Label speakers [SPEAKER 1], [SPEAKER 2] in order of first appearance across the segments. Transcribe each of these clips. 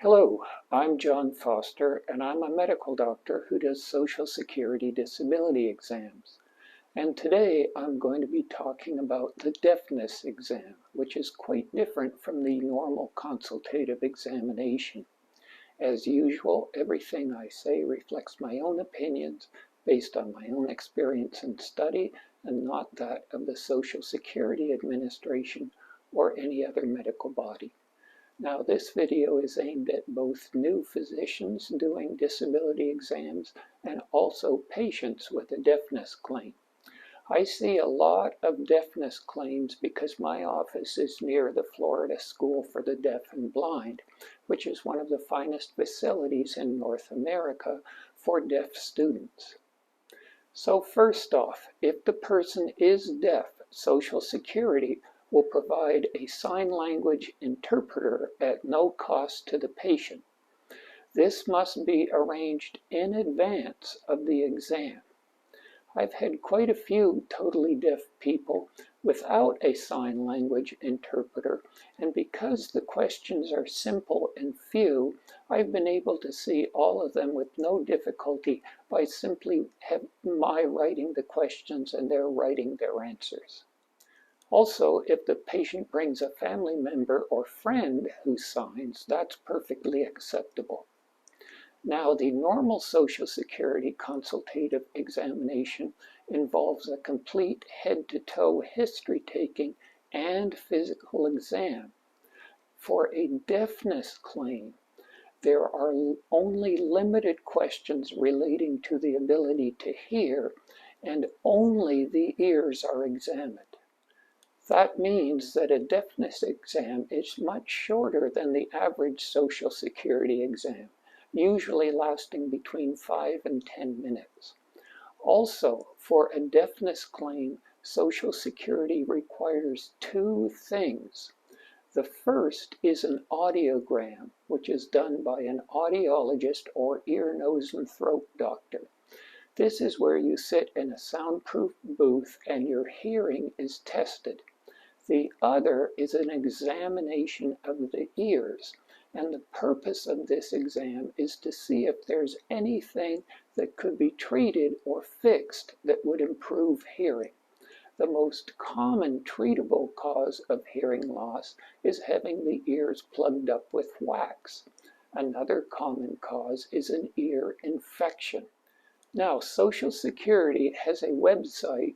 [SPEAKER 1] Hello, I'm John Foster, and I'm a medical doctor who does Social Security disability exams. And today I'm going to be talking about the deafness exam, which is quite different from the normal consultative examination. As usual, everything I say reflects my own opinions based on my own experience and study, and not that of the Social Security Administration or any other medical body. Now, this video is aimed at both new physicians doing disability exams and also patients with a deafness claim. I see a lot of deafness claims because my office is near the Florida School for the Deaf and Blind, which is one of the finest facilities in North America for deaf students. So first off, if the person is deaf, Social Security will provide a sign language interpreter at no cost to the patient. This must be arranged in advance of the exam. I've had quite a few totally deaf people without a sign language interpreter, and because the questions are simple and few, I've been able to see all of them with no difficulty by simply my writing the questions and they're writing their answers. Also, if the patient brings a family member or friend who signs, that's perfectly acceptable. Now, the normal Social Security Consultative Examination involves a complete head-to-toe history taking and physical exam. For a deafness claim, there are only limited questions relating to the ability to hear, and only the ears are examined. That means that a deafness exam is much shorter than the average Social Security exam, usually lasting between 5 and 10 minutes. Also, for a deafness claim, Social Security requires two things. The first is an audiogram, which is done by an audiologist or ear, nose, and throat doctor. This is where you sit in a soundproof booth and your hearing is tested. The other is an examination of the ears, and the purpose of this exam is to see if there's anything that could be treated or fixed that would improve hearing. The most common treatable cause of hearing loss is having the ears plugged up with wax. Another common cause is an ear infection. Now, Social Security has a website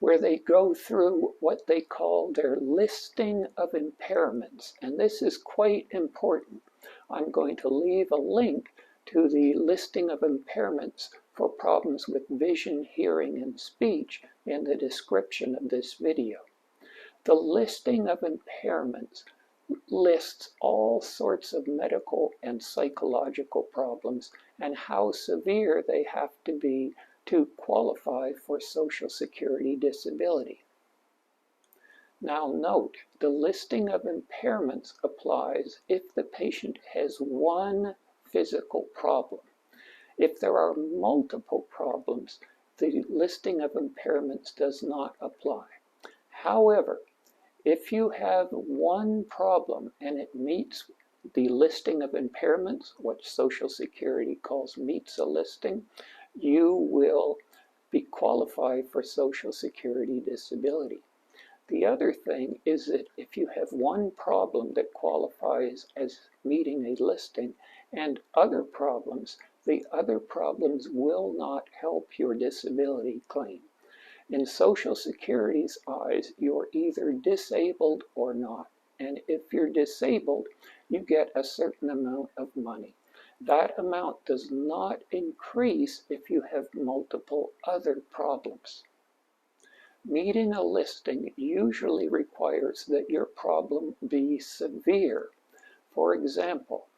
[SPEAKER 1] where they go through what they call their listing of impairments, and this is quite important. I'm going to leave a link to the listing of impairments for problems with vision, hearing, and speech in the description of this video. The listing of impairments lists all sorts of medical and psychological problems and how severe they have to be to qualify for Social Security disability. Now note, the listing of impairments applies if the patient has one physical problem. If there are multiple problems, the listing of impairments does not apply. However, if you have one problem and it meets the listing of impairments, what Social Security calls meets a listing, you will be qualified for Social Security disability. The other thing is that if you have one problem that qualifies as meeting a listing and other problems, the other problems will not help your disability claim. In Social Security's eyes, you're either disabled or not. And if you're disabled, you get a certain amount of money. That amount does not increase if you have multiple other problems. Meeting a listing usually requires that your problem be severe. For example,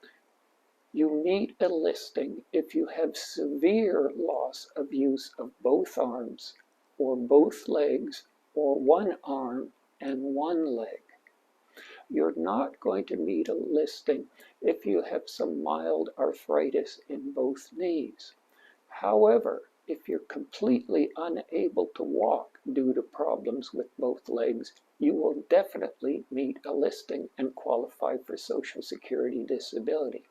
[SPEAKER 1] you meet a listing if you have severe loss of use of both arms, or both legs, or one arm and one leg. You're not going to meet a listing if you have some mild arthritis in both knees. However, if you're completely unable to walk due to problems with both legs, you will definitely meet a listing and qualify for Social Security disability.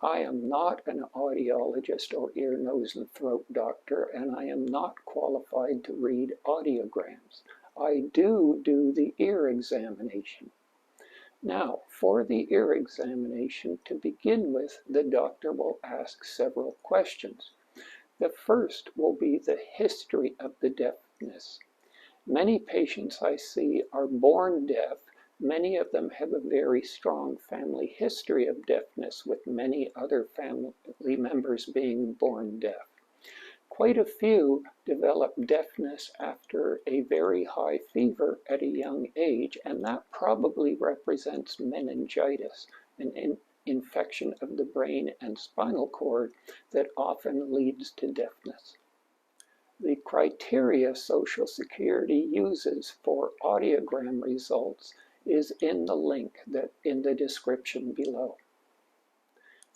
[SPEAKER 1] I am not an audiologist or ear, nose, and throat doctor, and I am not qualified to read audiograms. I do the ear examination. Now, for the ear examination, to begin with, the doctor will ask several questions. The first will be the history of the deafness. Many patients I see are born deaf. Many of them have a very strong family history of deafness, with many other family members being born deaf. Quite a few develop deafness after a very high fever at a young age, and that probably represents meningitis, an infection of the brain and spinal cord that often leads to deafness. The criteria Social Security uses for audiogram results is in the link in the description below.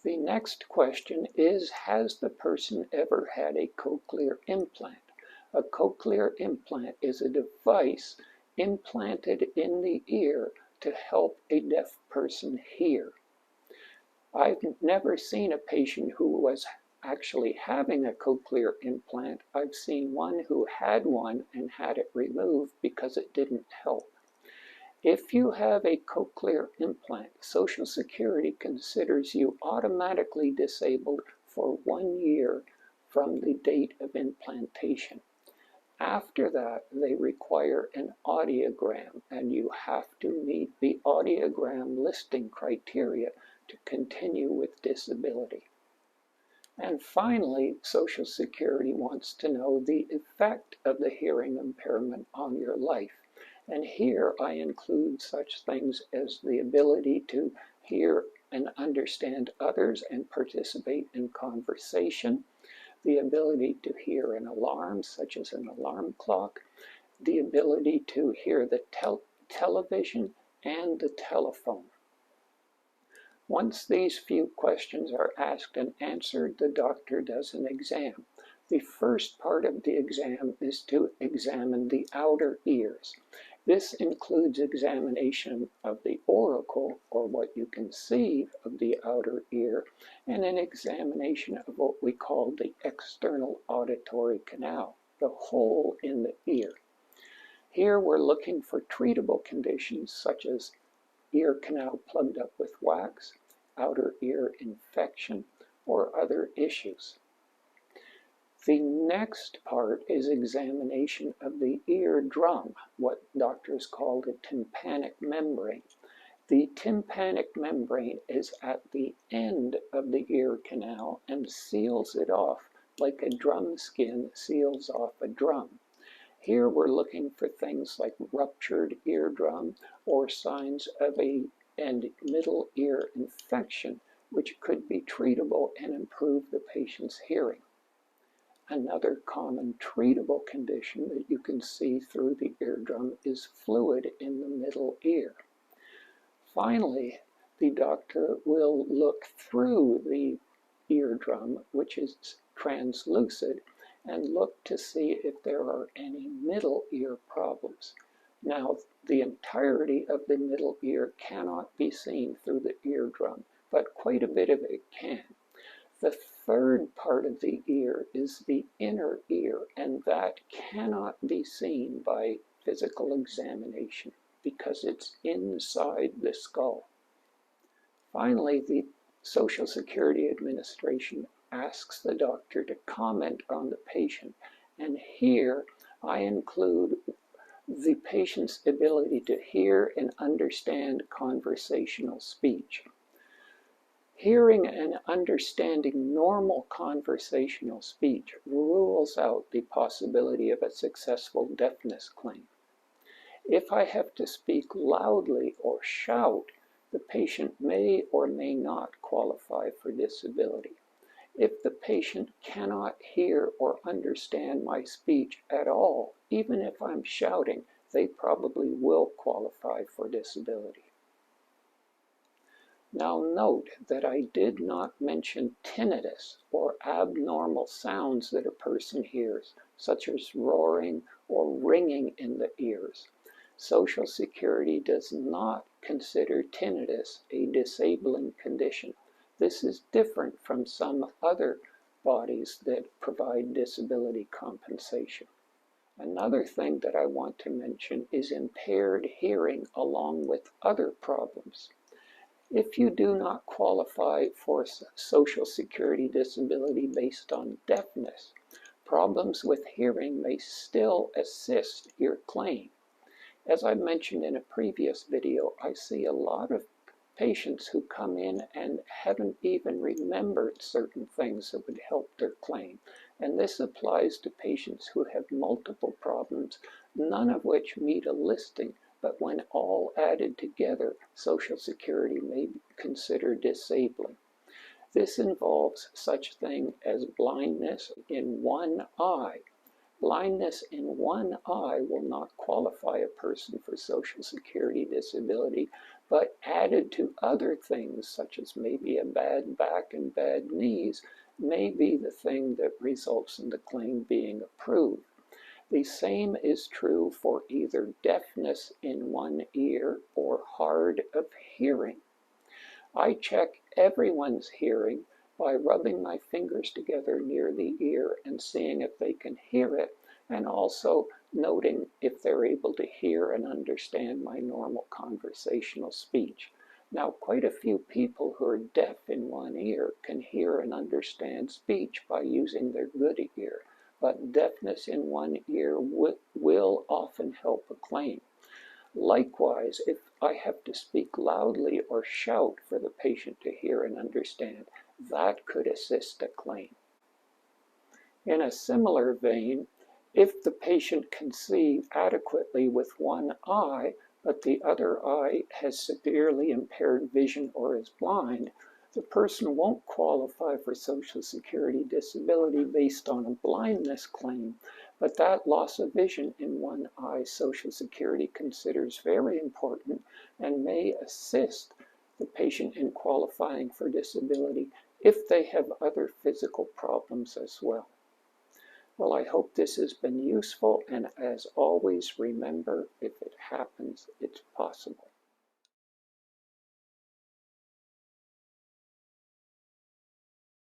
[SPEAKER 1] The next question is, has the person ever had a cochlear implant? A cochlear implant is a device implanted in the ear to help a deaf person hear. I've never seen a patient who was actually having a cochlear implant. I've seen one who had one and had it removed because it didn't help. If you have a cochlear implant, Social Security considers you automatically disabled for 1 year from the date of implantation. After that, they require an audiogram, and you have to meet the audiogram listing criteria to continue with disability. And finally, Social Security wants to know the effect of the hearing impairment on your life. And here I include such things as the ability to hear and understand others and participate in conversation, the ability to hear an alarm, such as an alarm clock, the ability to hear the television and the telephone. Once these few questions are asked and answered, the doctor does an exam. The first part of the exam is to examine the outer ears. This includes examination of the auricle, or what you can see of the outer ear, and an examination of what we call the external auditory canal, the hole in the ear. Here we're looking for treatable conditions such as ear canal plugged up with wax, outer ear infection, or other issues. The next part is examination of the eardrum, what doctors call the tympanic membrane. The tympanic membrane is at the end of the ear canal and seals it off like a drum skin seals off a drum. Here we're looking for things like ruptured eardrum or signs of a middle ear infection, which could be treatable and improve the patient's hearing. Another common treatable condition that you can see through the eardrum is fluid in the middle ear. Finally, the doctor will look through the eardrum, which is translucid, and look to see if there are any middle ear problems. Now, the entirety of the middle ear cannot be seen through the eardrum, but quite a bit of it can. The third part of the ear is the inner ear, and that cannot be seen by physical examination because it's inside the skull. Finally, the Social Security Administration asks the doctor to comment on the patient, and here I include the patient's ability to hear and understand conversational speech. Hearing and understanding normal conversational speech rules out the possibility of a successful deafness claim. If I have to speak loudly or shout, the patient may or may not qualify for disability. If the patient cannot hear or understand my speech at all, even if I'm shouting, they probably will qualify for disability. Now note that I did not mention tinnitus, or abnormal sounds that a person hears, such as roaring or ringing in the ears. Social Security does not consider tinnitus a disabling condition. This is different from some other bodies that provide disability compensation. Another thing that I want to mention is impaired hearing along with other problems. If you do not qualify for Social Security disability based on deafness, problems with hearing may still assist your claim. As I mentioned in a previous video, I see a lot of patients who come in and haven't even remembered certain things that would help their claim. And this applies to patients who have multiple problems, none of which meet a listing, but when all added together, Social Security may consider disabling. This involves such thing as blindness in one eye. Blindness in one eye will not qualify a person for Social Security disability, but added to other things, such as maybe a bad back and bad knees, may be the thing that results in the claim being approved. The same is true for either deafness in one ear or hard of hearing. I check everyone's hearing by rubbing my fingers together near the ear and seeing if they can hear it, and also noting if they're able to hear and understand my normal conversational speech. Now, quite a few people who are deaf in one ear can hear and understand speech by using their good ear, but deafness in one ear will often help a claim. Likewise, if I have to speak loudly or shout for the patient to hear and understand, that could assist a claim. In a similar vein, if the patient can see adequately with one eye, but the other eye has severely impaired vision or is blind, the person won't qualify for Social Security disability based on a blindness claim, but that loss of vision in one eye Social Security considers very important and may assist the patient in qualifying for disability if they have other physical problems as well. Well, I hope this has been useful, and as always, remember, if it happens, it's possible.